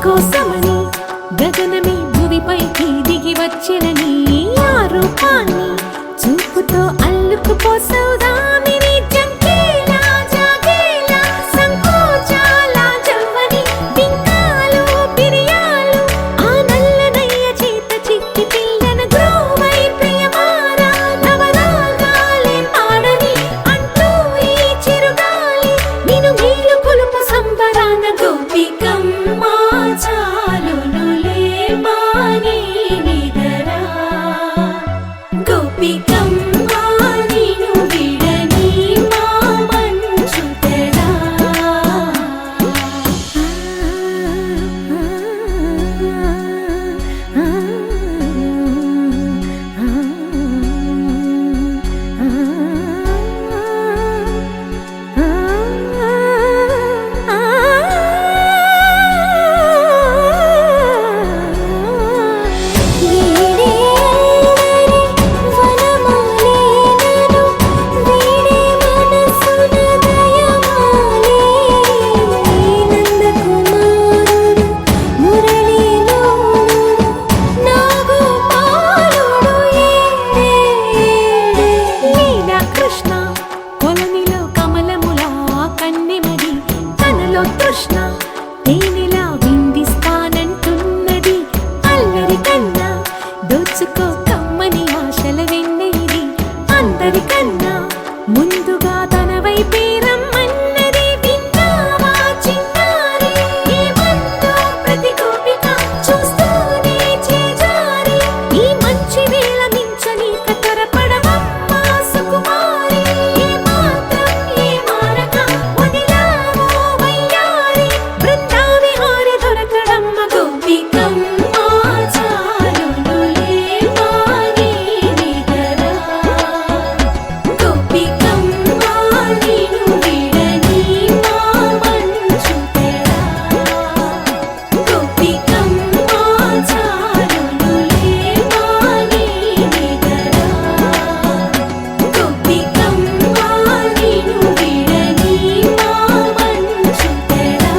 కోసమని గగనమే భూమిపైకి దిగి వచ్చిన నీ ఆ రూపాన్ని చూపుతో అల్లుకుపోసౌదామిని జంకేలా జాగేలా సంకోచాల జవ్వని బింకాలు బిరియాలు ఆ నల్లనయ్య చేత చిక్కి పిల్లన గ్రోవై ప్రియమారా నవరాగాలే పాడని అంటూ ఈ చిరుగాలి నిన్ను మేలు కొలుపు సంబరాన గోపికమ్మ చాలునులే మాని నిదరా గోపికమ్మ నిన్ను విడని మా మంచు తెరా కృష్ణ తేనెలా విందిస్తానంటున్నది అల్లరి కన్నా దోచుకో కమ్మని ఆశల వెన్నెయిది అందరికన్నా ముందుగా తన వైపే రమ్మన్నది విన్నావా చిన్నారి ఏమందో ప్రతి గోపిక చూస్తూనే చేజారి ఈ మంచి వేళ మించని కతరపడవమ్మ సుకుమారి ఏ మాత్రం ఏ మారక వదిలావో వయ్యారి బృందావి హారి దొరకడమ్మ గోపికమ్మ చాలునులే మాని నిదరా గోపికమ్మ నిన్ను విడని మా మంచు తెరా గోపికమ్మ చాలునులే మాని నిదరా గోపికమ్మ నిన్ను విడని మా మంచు తెరా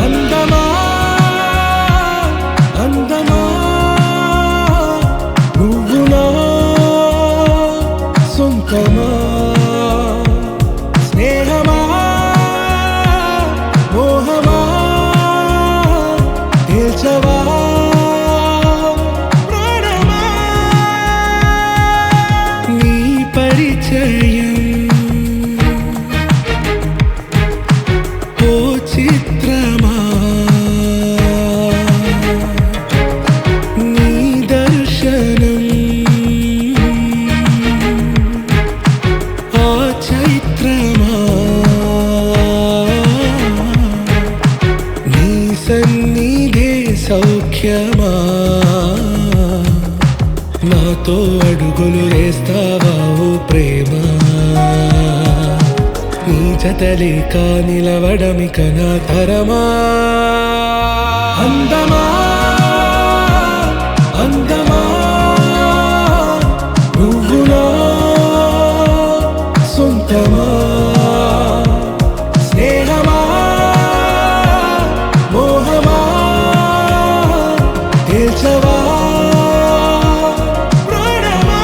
అందమా అందమా నువ్వు నా సొంతమా స్నేహమా మోహమా తేల్చవా ప్రాణమా నీ పరిచయం ఓ చిత్రమా నీ దర్శనం ఆ చైత్రమా నీ సన్నిధే సౌఖ్యమా నాతో అడుగులు వేస్తావా ఓ ప్రేమ నీ జతలేక నిలవడమిక నా తరమా అందమా అందమా నువ్వు నా సొంతమా స్నేహమా మోహమా తేల్చవా ప్రాణమా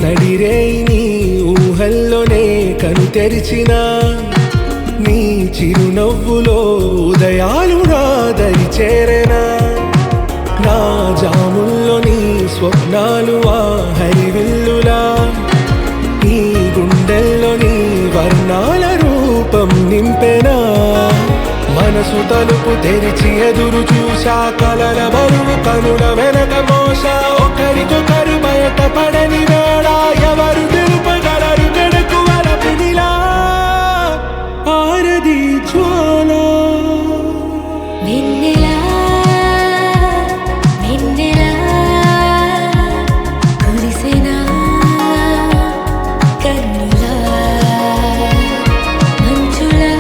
నడిరే నీ ఊహల్లోనే కను తెరిచిన నీ చిరునవ్వులో ఉదయాలు నా దరి చేరెనా నా జాముల్లో నీ స్వప్నాలు ఆ హరివిల్లులా ఈ గుండెల్లో నీ వర్ణాల రూపం నింపెనా మనసు తలుపు తెరిచి ఎదురు చూసా కలల బరువు కనుల వెనక మోసా ఒకరికొకరు బయట పడని వేళ ఎవరు తెలుపగలరు గడకు వలపునిలా ఆరది జ్వాల వెన్నెలా వెన్నెలా కురిసెనా కన్నులా మంచులా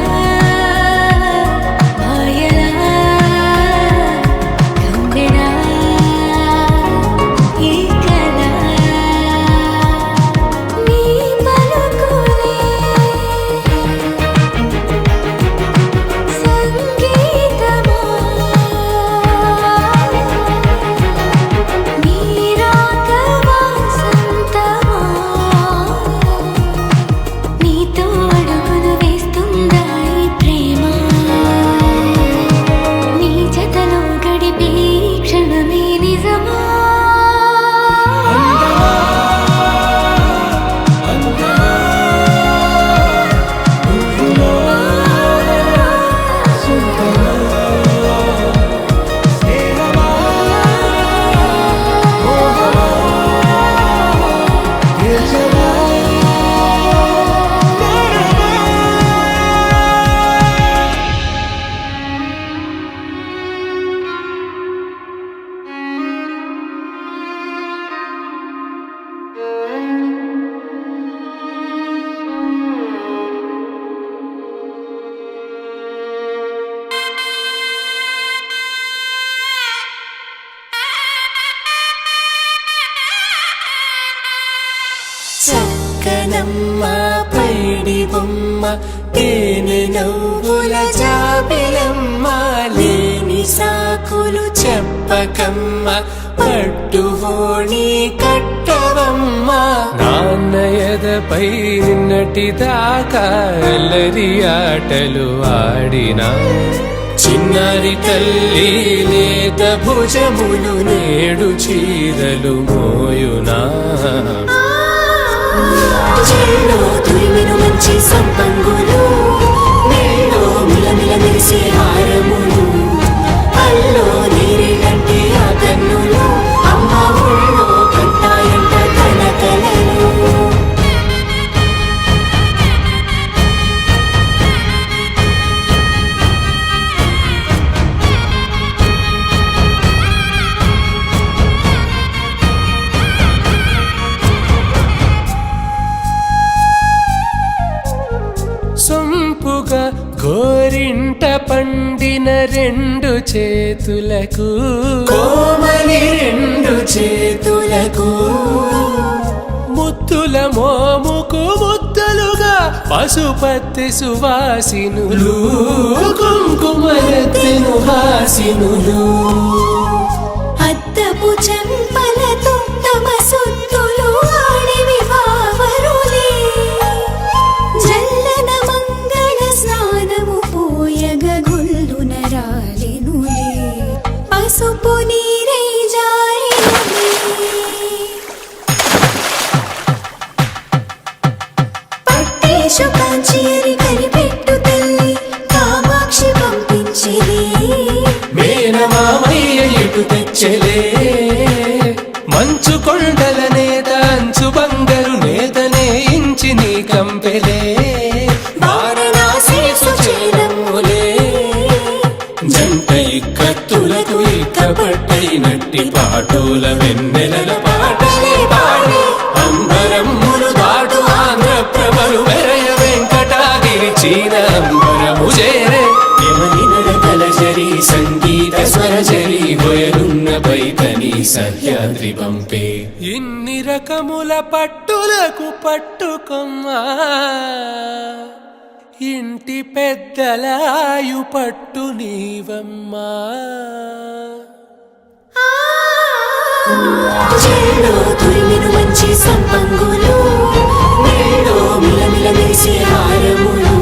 మాయలా కమ్మెనా ఈ కళ నీ పలుకులే సంగీతమా నీ రాక వాసంతమా నీతో అడుగులు వేస్తుందా ఈ ప్రేమ నీ జతలో గడిపే ఈ క్షణమే నిజమా చక్కనమ్మ పైడి బొమ్మ తేనె నవ్వుల జాబిలమ్మ లేని సాకులు చెప్పకమ్మ పట్టువోణి కట్టవమ్మ నాన్న ఎదపై నిన్నటి దాకా అల్లరి ఆటలు ఆడినా చిన్నారి తల్లి లేత భుజములు నేడు చీరలు మోయునా చెల్లో తురిమిను మంచి సంపంగులు మేలో మిలమిల మెరిసే హారములు అల్లో నీరేలంటే ఆ కన్నులు అమ్మ ఊళ్ళో కంటాయంట తన కలలు సొంపుగా గోరింట పండిన రెండు చేతులకు కోమలి రెండు చేతులకు ముద్దుల మోముకు ముద్దలుగా పశుపతి సువాసినులు కుంకుమలెత్తెను హాసినులు అద్దపు చెంపలతో తమ సొత్తులు ఆడివి వావరులే జల్లన మంగళ స్నానము పోయగ గొల్లున రాలెనులే పసుపు నీరై జారినులే పట్టేశు కాంచేరి కనిపెట్టు తల్లి కామాక్షి పంపించిలే మేనమామయ్య ఎటు తెచ్చలే మంచు కొండల నేత అంచు బంగారు నేతనే ఇంచి నీ కంపెలే వారణాసి సుచేరమ్ములే జంట ఇక్కత్తులకు ఇక్కపట్టైనట్టి పాటోల వెన్నెలల పాటలే పాడి అంబరమ్ములు దాటు ఆంధ్ర ప్రభలు వెరయ వెంకటాగిరి చీన అంబరము చేరే కలజరి సంగీత స్వరజరి వయలున్న పైతని సహ్యాద్రి పంపే ఇన్ని రకముల పట్టులకు పట్టుకొమ్మా ఇంటి పెద్దలాయు పట్టు నీవమ్మా చెల్లో తురిమిను మంచి సంపంగులు మేలో మిలమిల మెరిసే హారములు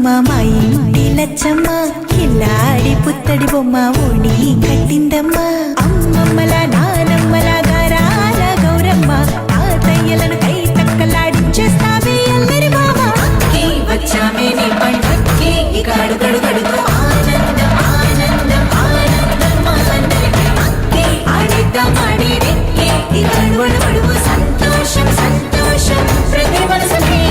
బొమ్మ మా ఇంటి లచ్చమ్మ కిల్లాడి పుత్తడి బొమ్మ ఓడి కట్టిందమ్మ అమ్మమ్మల నానమ్మల గారాల గౌరమ్మ తాతయ్యలను కై తక్కలాడించేస్తావే అల్లరి మామ వచ్చామే నీ పండక్కి ఇక అడుగడుగడుగు ఆనందం ఆనందం ఆనందం మనందరికీ అక్కి ఆడిద్దాం ఆడిరెక్కి ఇక అడుగడుగడుగు సంతోషం సంతోషం ప్రతి మనసుకి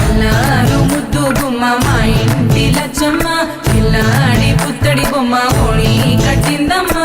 అల్లారు ముద్దు బొమ్మ మా ఇంటి లచ్చమ్మ కిల్లాడి పుత్తడి బొమ్మ ఓడి కట్టిందమ్మా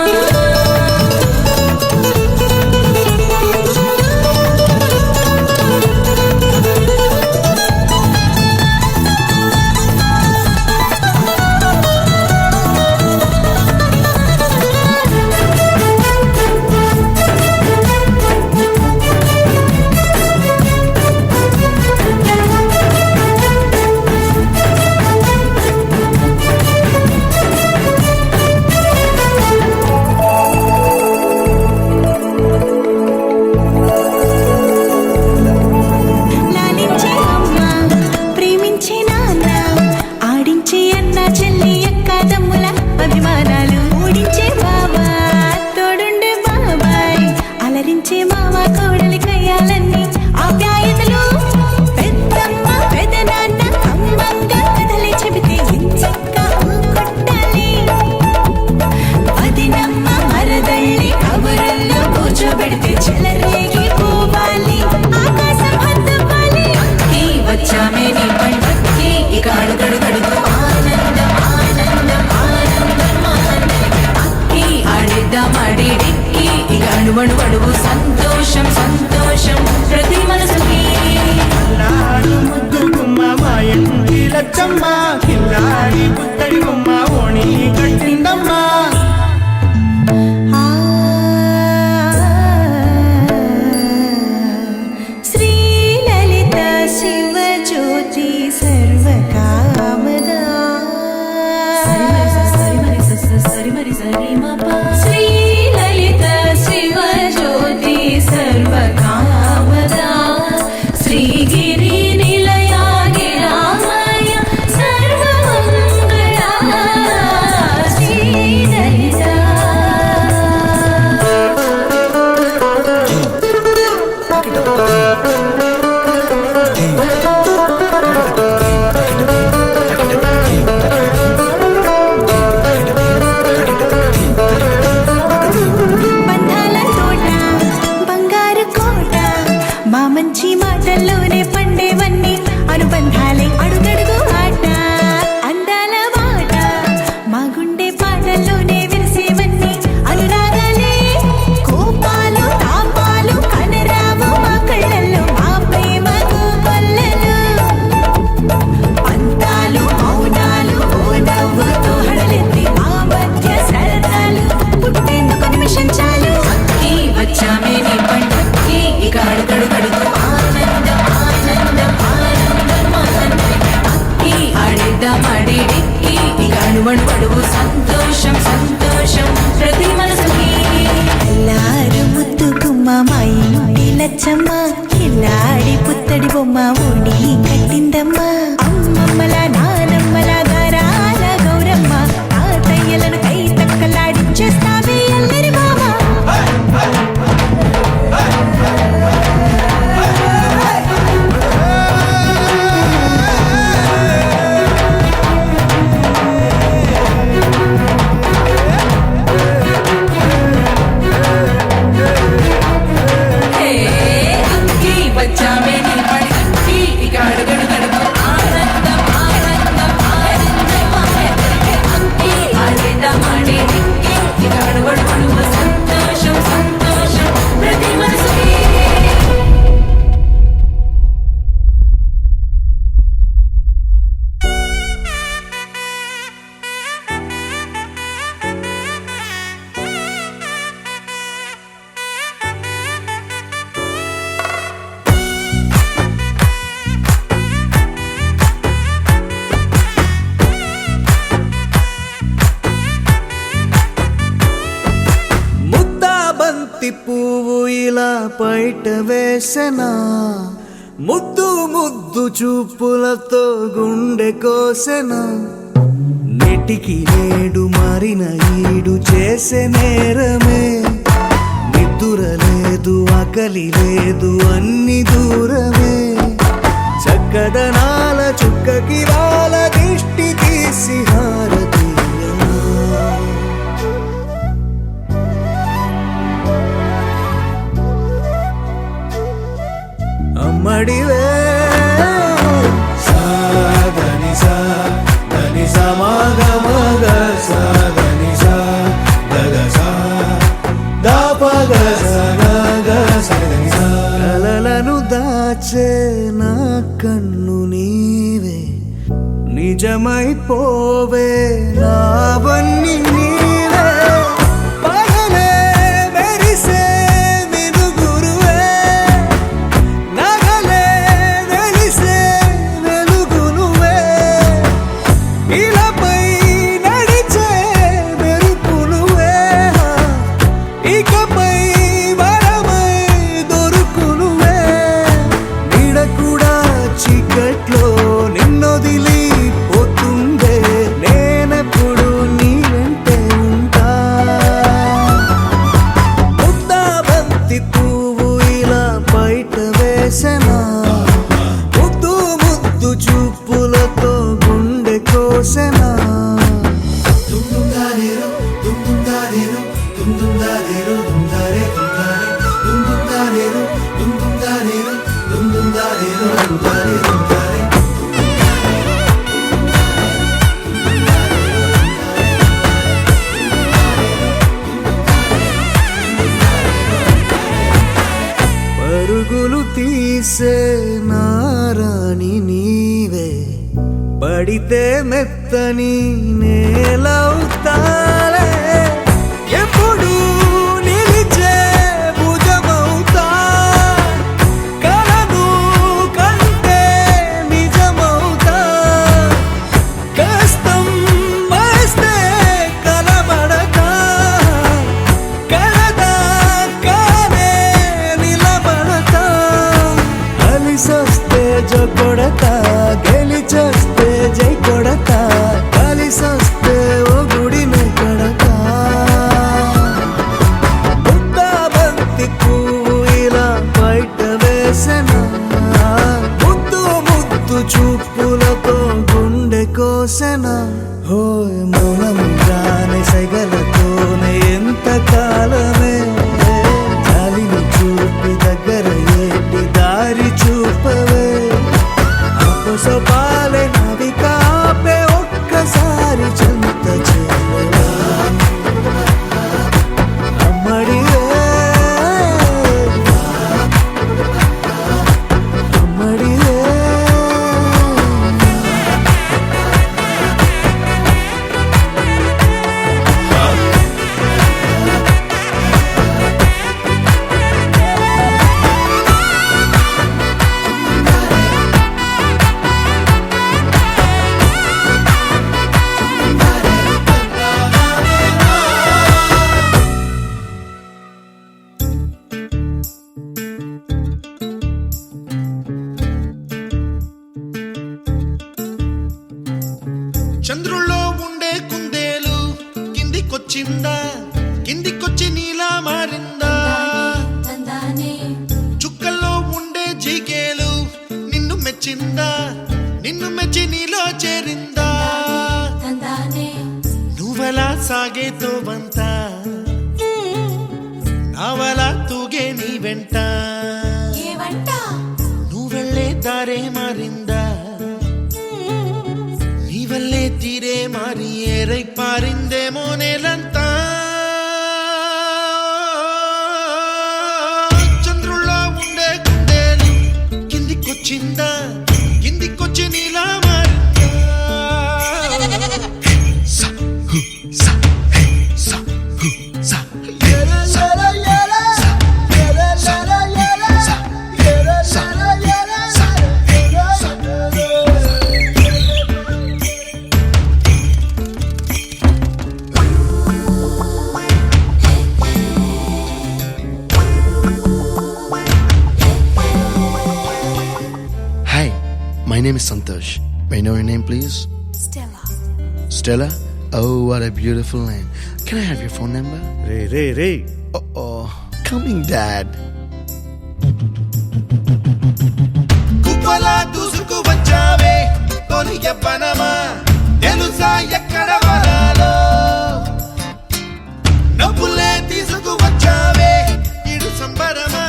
అడుగడుగు సంతోషం సంతోషం ప్రతి మనసుకి అల్లారు ముద్దు బొమ్మ మా ఇంటి లచ్చమ్మ కిల్లాడి పుత్తడి బొమ్మ ఓణి కట్టిందమ్మా శ్రీ లలిత శివ జ్యోతి సర్వకామదా శ్రీ లలిత శివ జ్యోతి సర్వకామదా శ్రీగిరి నిలయా గిరామయ సర్వమంగళా శ్రీ లలిత బంధాల తోట బంగారు కోట మా మంచి మాటల్లోనే పండేవన్నీ అనుబంధాలే అడుగడుగు ఆట అందాల మాట మా గుండె పాటల్లోనే విరిసేవన్నీ అనురాగాలే కోపాలు తాపాలు కనరావు మా కళ్ళల్లో మా ప్రేమకు కొల్లలు పంతాలు మౌనాలు ఓ నవ్వుతో హడలెత్తి మా మధ్య సరదాలు పుట్టేందుకు నిమిషం చాలు అక్కి వచ్చామే నీ పండక్కి ఇక అడుగడుగడుగు ఆనందం ఆనందం ఆనందం మనందరికీ అక్కి ఆడిద్దాం ఆడిరెక్కి ఇక అడుగడుగడుగు సంతోషం సంతోషం ప్రతి మనసుకి అల్లారు ముద్దు గుమ్మ మా ఇంటి లచ్చమ్మ కిల్లాడి పుత్తడి బొమ్మ ఓడి కట్టిందమ్మా అమ్మమ్మల నానమ్మల గారాల గౌరమ్మ తాతయ్యలను కై తక్కలాడించేస్తావే అల్లరి మామ అక్కి వచ్చామే నీ పండక్కి ఇక అడుగడుగడుగు ఆనందం ఆనందం ఆనందం మనందరికీ అక్కి ఆడిద్దాం ఆడిరెక్కి ఇక అడుగడుగడుగు సంతోషం సంతోషం ప్రతి మనసుకి ముద్దా బంతి పువ్వు ఇలా బయట వేసెనా ముద్దు ముద్దు చూపులతో గుండె కోసెన నెటికి నేడు మారిన ఈడు చేసే నేరమే నిద్దుర లేదు ఆకలి లేదు అన్ని దూరమే చక్కదనాల చుక్కకి రాల దిష్టి తీసి హారతీయమా అమ్మడివే సాదని సా దని సమగ మగ సాదని సా గగ సా దాపగ సగగ సదని సా కలలను దాచే నా కన్ను నీవే నిజమైపోవే నావన్నీ నీవే పగలే మెరిసే మినుగురువే నగలే వెలిసే వెలుగు నువ్వే ఇలాపై నడిచే మెరుపు నువ్వే ఇకపై వరమై దొరుకు నువ్వే నీడ కూడా చీకట్లో నిన్నొదిలి పోతుందే నేనెప్పుడు నీ వెంటే ఉంటా ముద్దా బంతి పువ్వు ఇలా బయట వేసెనా ముద్దు ముద్దు చూపులతో గుండె కోసెనా దుందుందారేరు దుందుందారేరు దుందుందారేరు దుందారే దుందారే దుందుందారేరు దుందుందారేరు దుందుందారేరు దుందారే దుందారే పరుగులు తీసే నారాణి నీవే పడితే మెత్తని నేలవుతాలే ఎప్పుడు నిలిచే భుజమవుతా కలను కంటే నిజమవుతా కష్టం వస్తే కలబడతా కలదా కానే నిలబడతా కలిసొస్తే జో కొడతా గెలిచొస్తే జై కొడతా కలిసొస్తే ఓ గుడిని కడతా ముద్దా బంతి పువ్వు ఇలా బయట వేసెనా ముద్దు ముద్దు చూపులతో గుండె కోసెనా హోయ్ మౌనంగానే సైగలతోనే ఎంత కాలమే జాలిని చూపి దగ్గర ఏంటి దారి చూపవే అపసపాలే నవి కాపే ఒక్కసారి చెంత చేరవా అమ్మడివే అమ్మడివే చంద్రుల్లో ఉండే కుందేలు కిందికొచ్చిందా కిందికొచ్చి నీలా మారిందా తందానే చుక్కల్లో ఉండే జీకేలు నిన్ను మెచ్చిందా నిన్ను మెచ్చి నీలో చేరిందా తందానే నువ్వెలా సాగేతో వంతా నావలా తూగే నీ వెంట ఏవంట నువ్వెళ్ళే దారే మారిందా నీ వల్లే తీరే మారి ఏరై పారిందేమో నేలంతా చంద్రుల్లో ఉండే కుందేలు కిందికొచ్చిందా కిందికొచ్చి నీలా మారిందా సా హు సా హే సా హు సా హే సా is Santosh. May I know your name, please? Stella. Stella? Oh, what a beautiful name. Can I have your phone number? Ray Oh, coming, Dad. కుప్పలా దూసుకు వచ్చావే తొలి యవ్వనమా తెలుసా ఎక్కడ వరాలో నవ్వులే తీసుకు వచ్చావే ఇడు సంబరమా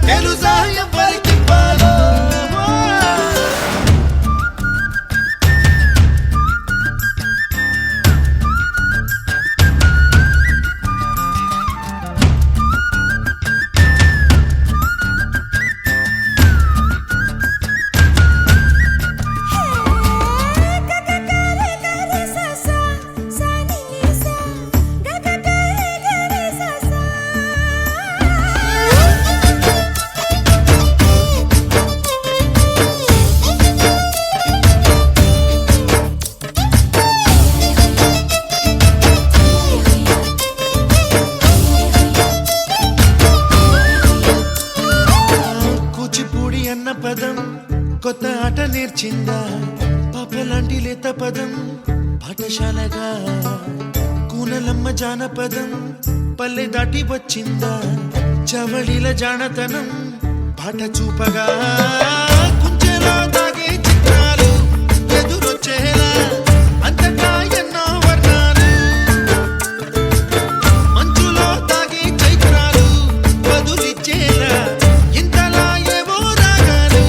తెలుసా ఎవరికి పాలో కూచిపూడి అన్న పదం కొత్త ఆట నేర్చిందా పాపలాంటి లేత పదం పాఠశాలగా కూనలమ్మ జానపదం పల్లె దాటి వచ్చిందా చవళిల జానతనం పాట చూపగా కుంచెలో దాగే చిత్రాలు ఎదురొచ్చేలా అంతటా ఎన్నో వర్ణాలు మంచులో దాగే చైత్రాలు బదులిచ్చేలా ఇంతలా ఏవో రాగాలు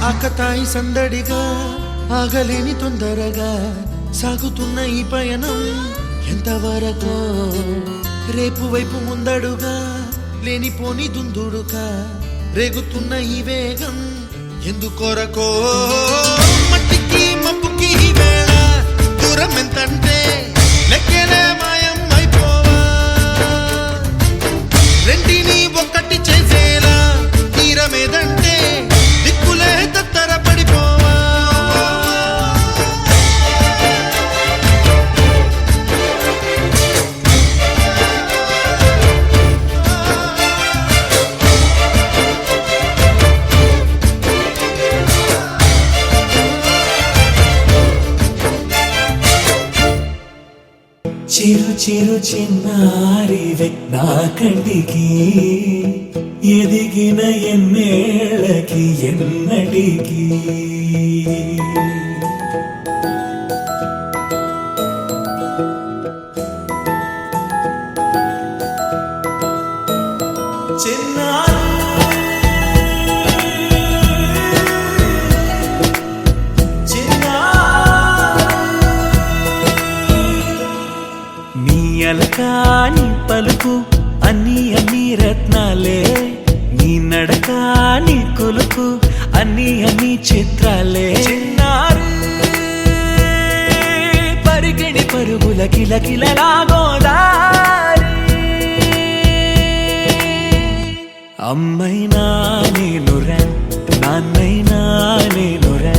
ఆకతాయి సందడిగా ఆగలేని తొందరగా సాగుతున్న ఈ పయనం ఎంతవరకో రేపు వైపు ముందడుగా లేనిపోని దుందుడుగా రేగుతున్న ఈ వేగం ఎందుకొరకో మట్టికి మబ్బుకి ఈ వేళ దూరం ఎంతంటే లెక్కలే మాయం అయిపోవా రెంటిని ఒక్కటి చేసేలా తీరమేదంటే దిక్కులే తత్తర పడిపోవా చిరు చిరు చిన్నారివే నా కంటికి ఎదిగిన ఎన్నేళ్ళకి ఎన్నటికి నీ అలకాని పలుకు అన్ని అన్ని రత్నాలే నీ నడకాని కొలుకు అన్ని అన్ని చిత్రాలే చిన్నారు పరిగెడి పరుగుల కిలకిలలాగోదారి అమ్మైనా నేనురా నాన్నైనా నేనురా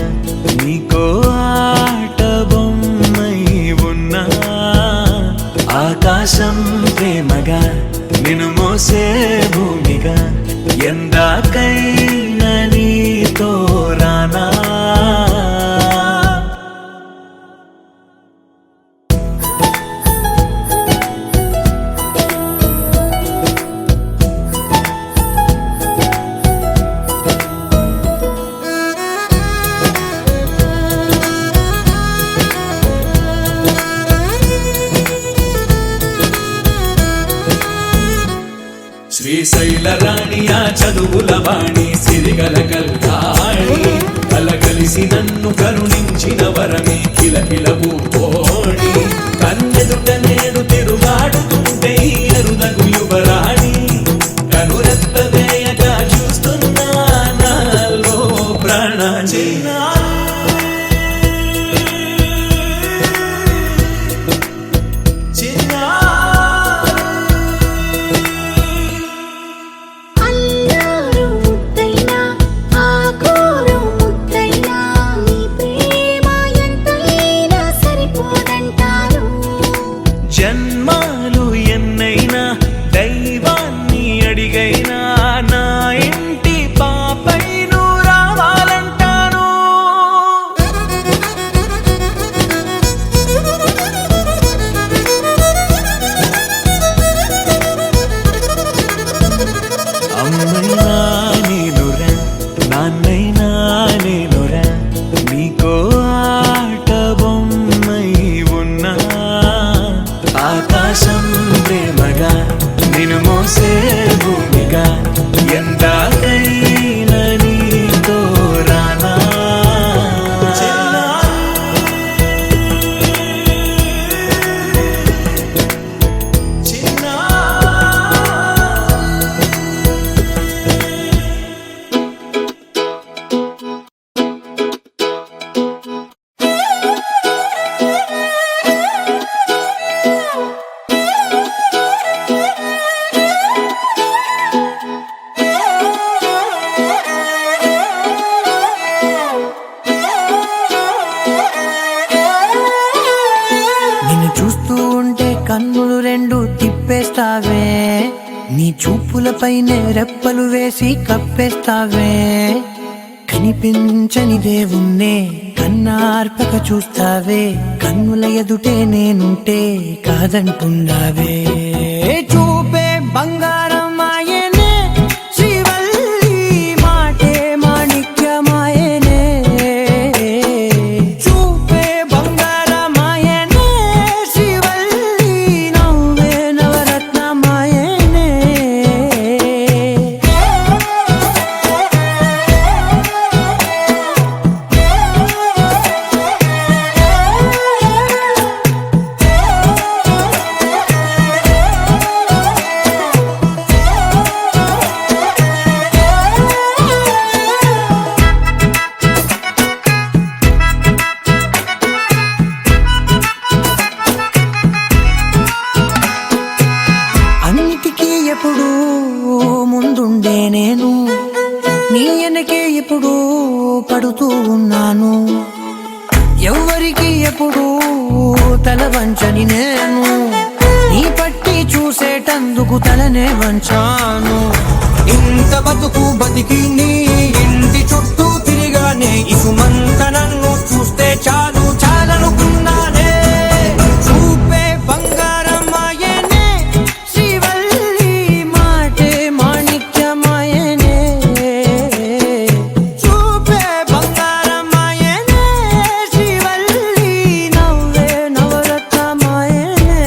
నీకో ఆట బొమ్మై ఉన్నా ఆకాశం ప్రేమగా నిన్ను మోసే భూమిగా ఎందాకైనా నీతో రానా శ్రీశైల రాణియా చదువుల వాణి సిరిగల కల్యాణి కలగలిసి నన్ను కరుణించిన వరమే కిలకిల పూకోణి కన్నెదుట నేడు తిరుగాడుతుంటే అరుదగు యువరాణి కనురెత్త వేయగా చూస్తున్నా నాలో ప్రాణాన్ని అల్లారు ముద్దైన కన్నులు రెండు తిప్పేస్తావే, నీ చూపులపైనే రెప్పలు వేసి కప్పేస్తావే. కనిపించని దేవుణ్ణే కన్నార్పక చూస్తావే, కన్నుల ఎదుటే నేనుంటే కాదంటున్నావే. చూపే బంగారం ఆయనే, శ్రీవల్లి మాటే మాణిక్యమాయనే. చూపే బంగారం ఆయనే, శ్రీవల్లి నవ్వే నవరత్నమాయనే. అన్నిటికీ ఎప్పుడు ముందుండే నేను, నీ వెనకే ఎప్పుడు పడుతూ ఉన్నాను. ఎవ్వరికి ఎప్పుడు తల వంచని నేను, నీ పట్టి చూసేటందుకు తలనే వంచాను. ఇంత బతుకు బతికి నీ ఇంటి చుట్టూ తిరిగానే, ఇసుమంత నన్ను చూస్తే చాలు చాలనుకున్నానే. చూపే బంగారం ఆయనే, శ్రీవల్లి మాటే మాణిక్యమాయనే. చూపే బంగారం ఆయనే, శ్రీవల్లి నవ్వే నవరత్నమాయనే.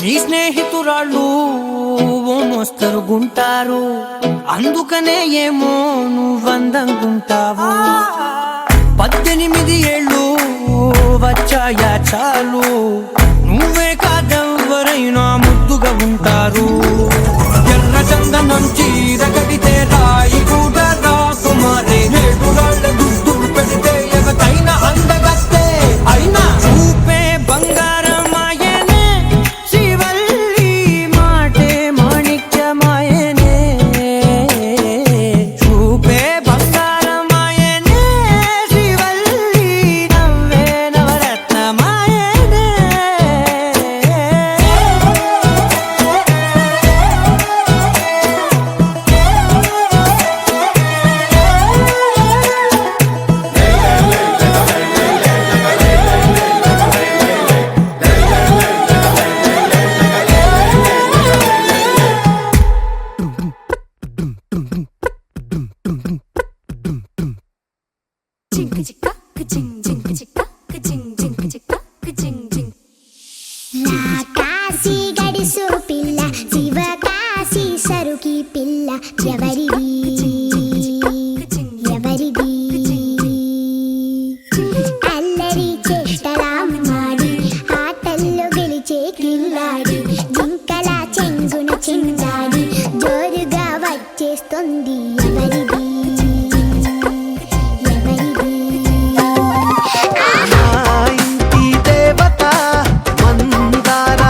నీ స్నేహితురాళ్ళు ఓ మోస్తరు గుంటారు, అందుకనే ఏమో నువ్వందంగుంటావు. 18 ఏళ్ళు వచ్చాయా చాలు, నువ్వే కాదెవ్వరైనా ముద్దుగా ఉంటారు. ఎర్ర చందనం చీర కడితే రాయి కూడా రాకుమారే, నేడురాళ్ళ గుర్తు పెడితే ఎవరైనా అందగత్తే అయినా. చూపే బంగారం ఆయనే, శ్రీవల్లి మాటే మాణిక్యమాయనే. చూపే బంగారం ఆయనే, శ్రీవల్లి నవ్వే నవరత్నమాయనే. జింక జిక్క జింక్ జింక జిక్క జింక్ జింక జిక్క జింక్ జింక్. నా కాశీ గడిసు పిల్ల, శివకాశీ సరుకి పిల్ల, ఎవరిది ఎవరిది? అల్లరి చేష్టలాడి ఆటల్లో గెలిచే కిల్లాడి, జింకల చెంగున చిందాడి జోరుగా వచ్చేస్తుంది ఎవరిది ఎవరిది? నా ఇంటి దేవత మందార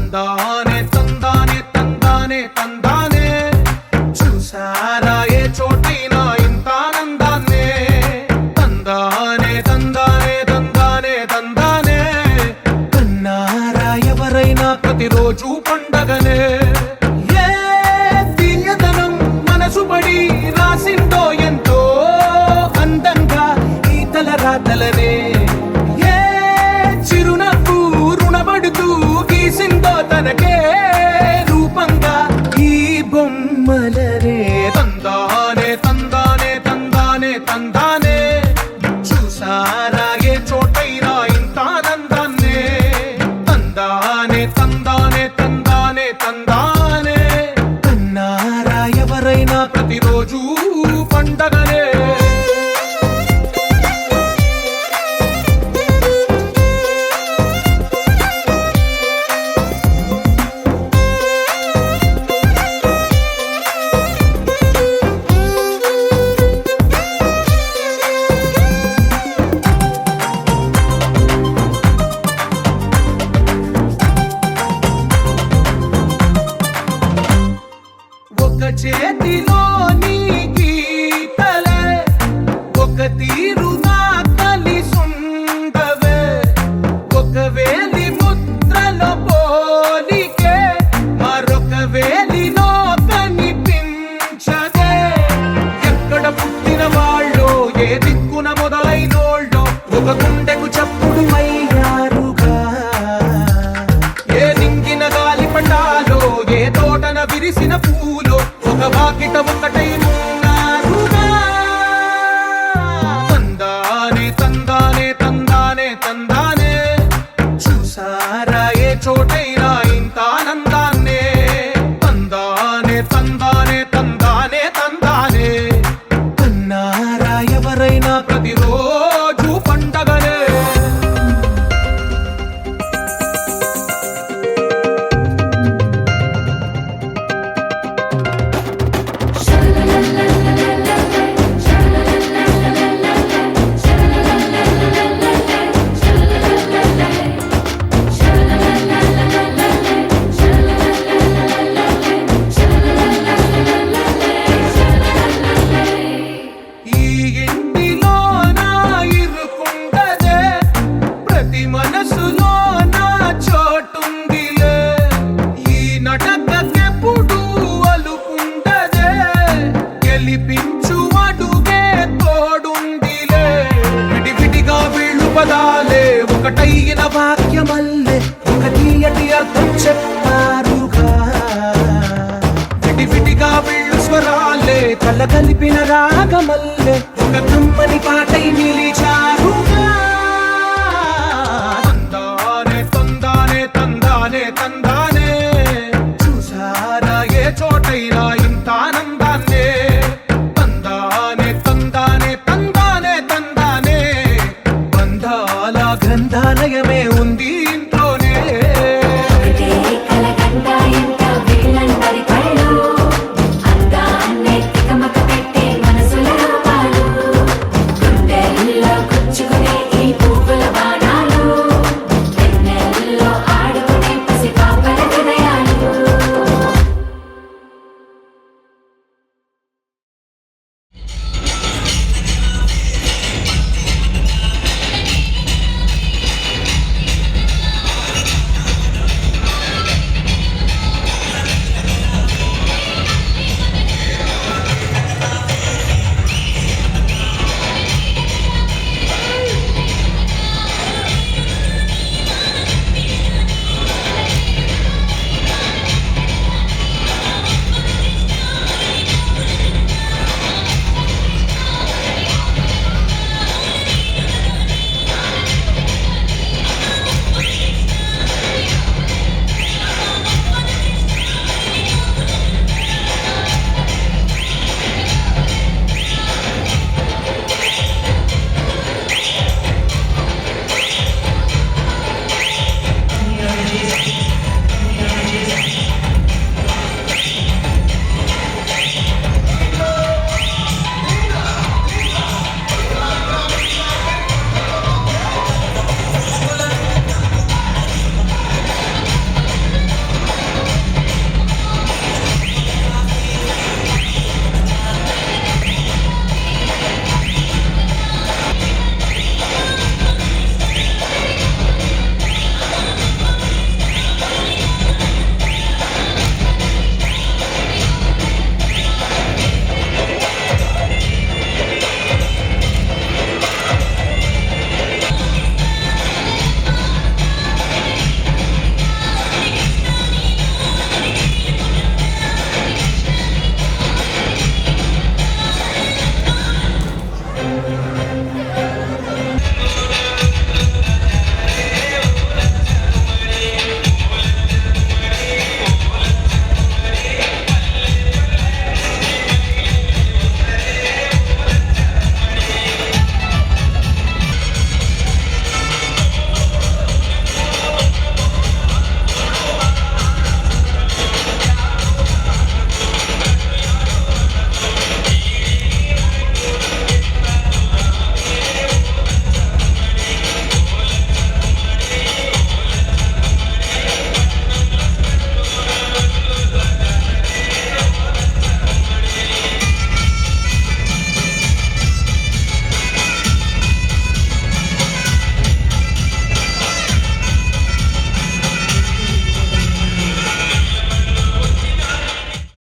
తందానే తందానే తందానే తందానే చూసారా ఏ చోటైనా ఇంత ఆనందాన్నే తందానే తందానే తందానే తందానే కన్నారా ఎవరైనా ప్రతిరోజు పండగనే ఏ తీయదనం మనసు పడి రాసిందో ఎంతో అందంగా ఈ తల రాతలనే ఏ చిరునవ్వు రుణపడుతూ గీసిందో తనకే రూపంగా ఈ బొమ్మలనే తందానే తందానే తందానే తందానే చూసారా ఏ చోటైనా ఇంత ఆనందాన్నే తందానే తందానే తందానే తందానే కన్నారా ఎవరైనా ప్రతిరోజు పండగనే ఒక చేతిలో నీ గీతలే ఒక తీరుగా కలిసుండవే ఒక వేలి ముద్రలో పోలికే మరొక వేలిలో కనిపించదే ఎక్కడ పుట్టిన వాళ్ళో ఏ దిక్కున మొదలైనోళ్ళో ఒక గుండెకు చప్పుడు అయ్యారుగా ఏ నింగిన గాలి పటాలో ఏ తోటన విరిసిన పూలో ఒక వాకిట ఒకటై ఉన్నారుగా తందానే తందానే తందానే తందానే చూసారా ఏ చోటైనా ఇంత ఆనందాన్నే తందానే తందానే తందానే తందానే కన్నారా ఎవరైనా ప్రతిరోజు పండగనే ఈ ఇంటిలో నా ఇరుకుండదే ప్రతి మనసులో నా చోటుందిలే ఈ నటకెప్పుడు అలుకుండదే గెలిపించు అడుగే తోడుందిలే విడివిడిగా వీళ్ళు పదాలే ఒకటైన వాక్యమల్లే ఒక తీయటి అర్థం చెప్పారుగా విడివిడిగా వీళ్ళు స్వరాలే కల కలిపిన రాగమల్లే ఒక కమ్మని పాటై నిలిచారుగా తందానే తందానే తందానే తందానే చూసారా ఏ చోటైనా